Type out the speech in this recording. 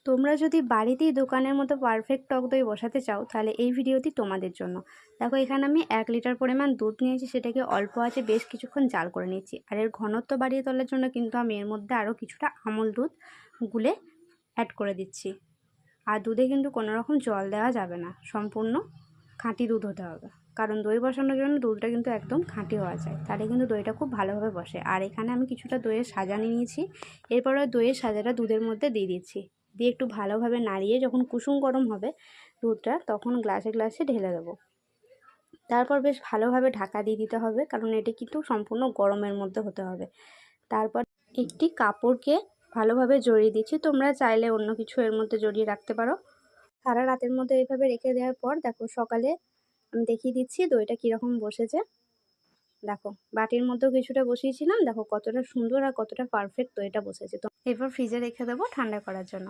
তোমরা যদি বাড়িতেই দোকানের মতো পারফেক্ট টক দই বসাতে চাও তাহলে এই ভিডিওটি তোমাদের জন্য। দেখো এখানে আমি 1 লিটার পরিমাণ দুধ নিয়েছি, সেটাকে অল্প আঁচে বেশ কিছুক্ষণ জাল করে নিয়েছি। আর এর ঘনত্ব বাড়িয়ে তোলার জন্য কিন্তু আমি এর মধ্যে আরও কিছুটা আমুল দুধ গুলে অ্যাড করে দিচ্ছি। আর দুধে কিন্তু কোনো রকম জল দেওয়া যাবে না, সম্পূর্ণ খাঁটি দুধ হতে হবে, কারণ দই বসানোর জন্য দুধটা কিন্তু একদম খাঁটি হওয়া যায়, তাহলে কিন্তু দইটা খুব ভালোভাবে বসে। আর এখানে আমি কিছুটা দইয়ের সাজা নিয়েছি, এরপরে দইয়ের সাজাটা দুধের মধ্যে দিয়ে দিচ্ছি, দিয়ে একটু ভালোভাবে নাড়িয়ে যখন কুসুম গরম হবে দুধটা, তখন গ্লাসে গ্লাসে ঢেলে দেবো। তারপর বেশ ভালোভাবে ঢাকা দিয়ে দিতে হবে, কারণ এটি কিন্তু সম্পূর্ণ গরমের মধ্যে হতে হবে। তারপর একটি কাপড়কে ভালোভাবে জড়িয়ে দিচ্ছি, তোমরা চাইলে অন্য কিছু এর মধ্যে জড়িয়ে রাখতে পারো। সারা রাতের মধ্যে এইভাবে রেখে দেওয়ার পর দেখো সকালে আমি দেখিয়ে দিচ্ছি দইটা কীরকম বসেছে। দেখো বাটির মধ্যেও কিছুটা বসিয়েছিলাম, দেখো কতটা সুন্দর আর কতটা পারফেক্ট দইটা বসেছে। তো এরপর ফ্রিজে রেখে দেবো ঠান্ডা করার জন্য।